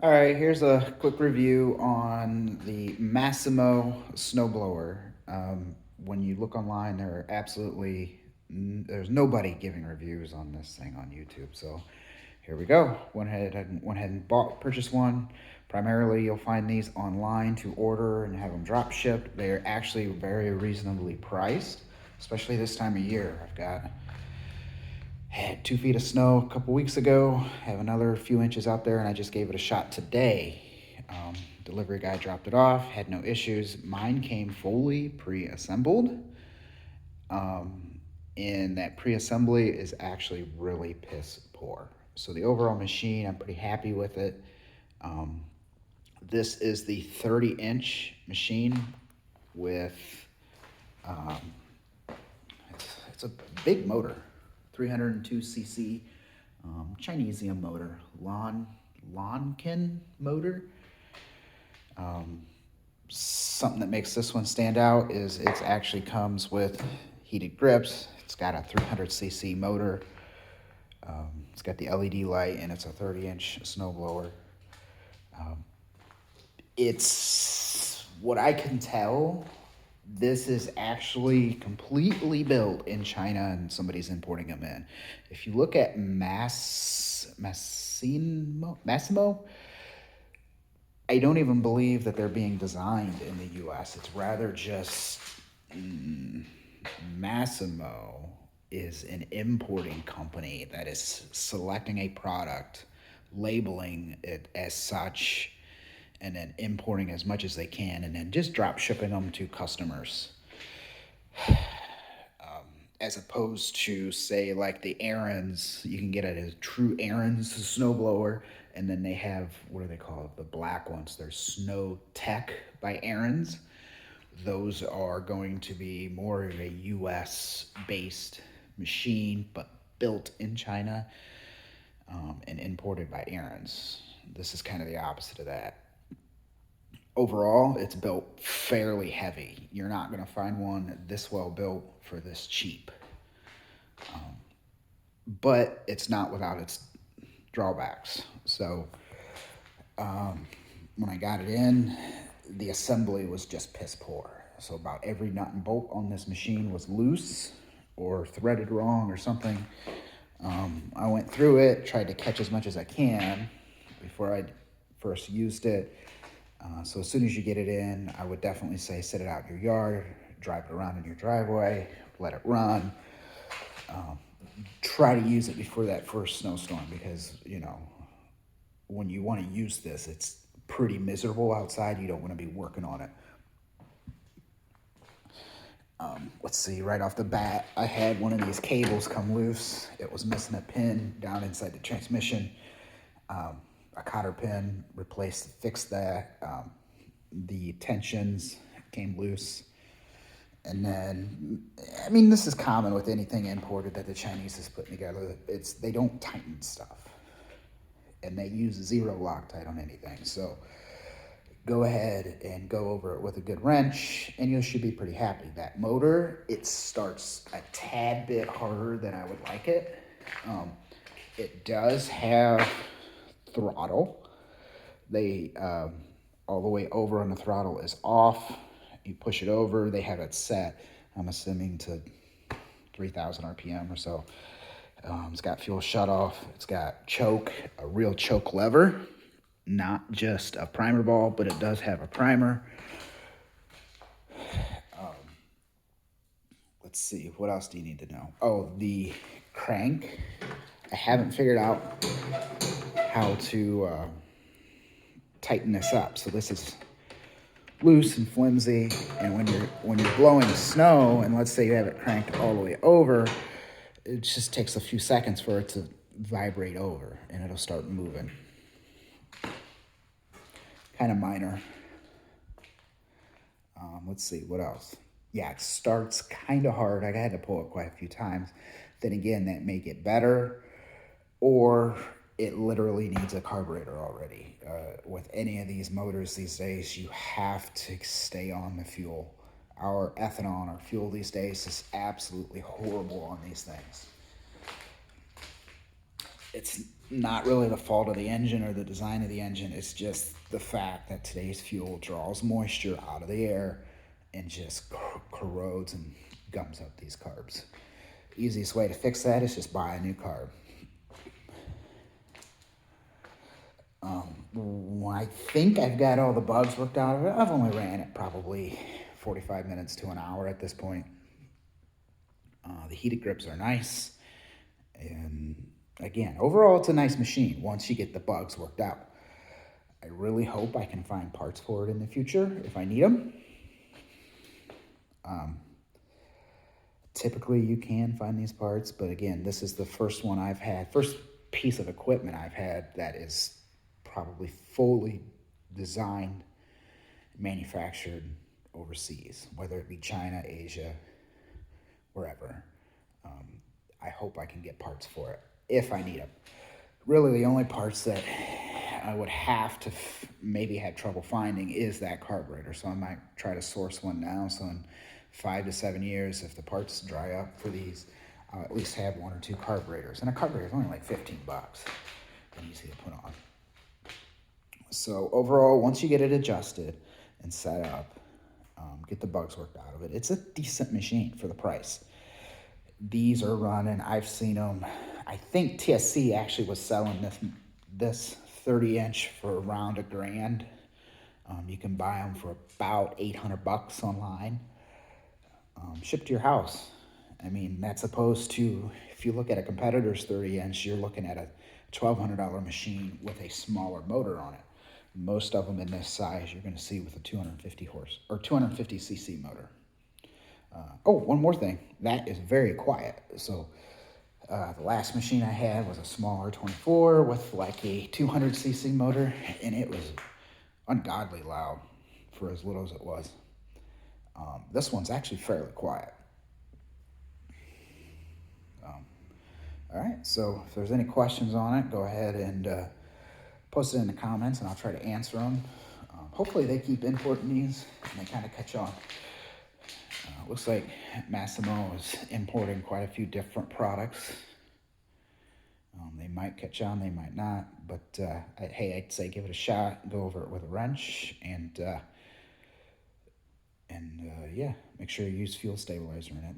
All right, here's a quick review on the Massimo Snowblower. When you look online, there's nobody giving reviews on this thing on YouTube. So here we go. Went ahead and purchased one. Primarily, you'll find these online to order and have them drop shipped. They're actually very reasonably priced, especially this time of year. I've got had 2 feet of snow a couple weeks ago, have another few inches out there, and I just gave it a shot today. Delivery guy dropped it off, had no issues. Mine came fully pre-assembled, and that pre-assembly is actually really piss poor. So the overall machine, I'm pretty happy with it. Um, this is the 30-inch machine with um, it's a big motor, 302 cc Chinesium motor, Lonkin motor. Um, Something that makes this one stand out is it actually comes with heated grips. It's got a 300 cc motor. It's got the LED light, and it's a 30-inch snowblower. Um, it's what I can tell. This is actually completely built in China, and somebody's importing them in. If you look at Massimo, I don't even believe that they're being designed in the U.S. It's rather just Massimo is an importing company that is selecting a product, labeling it as such, and then importing as much as they can, and then just drop shipping them to customers. As opposed to, say, like the Aaron's, you can get it as true Aaron's snowblower, and then they have, what do they call it, the black ones? They're Snow Tech by Aaron's. Those are going to be more of a US based machine, but built in China, and imported by Aaron's. This is kind of the opposite of that. Overall, it's built fairly heavy. You're not going to find one this well built for this cheap. But it's not without its drawbacks. So when I got it in, the assembly was just piss poor. So about every nut and bolt on this machine was loose or threaded wrong or something. I went through it, tried to catch as much as I can before I first used it. So as soon as you get it in, I would definitely say sit it out in your yard, drive it around in your driveway, let it run. Try to use it before that first snowstorm, because when you want to use this, it's pretty miserable outside. You don't want to be working on it. Let's see, right off the bat, I had one of these cables come loose. It was missing a pin down inside the transmission. A cotter pin fixed that. The tensions came loose. And then, I mean, this is common with anything imported that the Chinese is putting together. They don't tighten stuff, and they use zero Loctite on anything. So go ahead and go over it with a good wrench, and you should be pretty happy. That motor, it starts a tad bit harder than I would like it. It does have throttle. They all the way over on the throttle is off. You push it over, they have it set, I'm assuming, to 3,000 RPM or so. It's got fuel shutoff. It's got choke, a real choke lever, not just a primer ball, but it does have a primer. Let's see, what else do you need to know? Oh, the crank. I haven't figured out how to tighten this up. So this is loose and flimsy, and when you're blowing snow, and let's say you have it cranked all the way over, it just takes a few seconds for it to vibrate over, and it'll start moving. Kind of minor. Let's see, what else? Yeah, it starts kind of hard. I had to pull it quite a few times. Then again, that may get better, or it literally needs a carburetor already. With any of these motors these days, you have to stay on the fuel. Our ethanol, our fuel these days is absolutely horrible on these things. It's not really the fault of the engine or the design of the engine. It's just the fact that today's fuel draws moisture out of the air and just corrodes and gums up these carbs. Easiest way to fix that is just buy a new carb. I think I've got all the bugs worked out of it. I've only ran it probably 45 minutes to an hour at this point. The heated grips are nice. And again, overall, it's a nice machine once you get the bugs worked out. I really hope I can find parts for it in the future if I need them. Typically, you can find these parts, but again, this is the first one I've had, first piece of equipment I've had that is probably fully designed, manufactured overseas, whether it be China, Asia, wherever. I hope I can get parts for it if I need them. Really, the only parts that I would have to maybe have trouble finding is that carburetor. So I might try to source one now. So in 5 to 7 years, if the parts dry up for these, I'll at least have 1 or 2 carburetors. And a carburetor is only like $15 and easy to put on. So overall, once you get it adjusted and set up, get the bugs worked out of it, it's a decent machine for the price. These are running, I've seen them, I think TSC actually was selling this 30-inch for around $1,000. You can buy them for about $800 online. Shipped to your house. I mean, that's opposed to, if you look at a competitor's 30-inch, you're looking at a $1,200 machine with a smaller motor on it. Most of them in this size you're going to see with a 250 cc motor. One more thing. That is very quiet. So the last machine I had was a smaller 24 with like a 200 cc motor, and it was ungodly loud for as little as it was. This one's actually fairly quiet. All right, so if there's any questions on it, go ahead and post it in the comments, and I'll try to answer them. Hopefully they keep importing these, and they kind of catch on. Looks like Massimo is importing quite a few different products. They might catch on, they might not, but hey, I'd say give it a shot, go over it with a wrench, and yeah, make sure you use fuel stabilizer in it.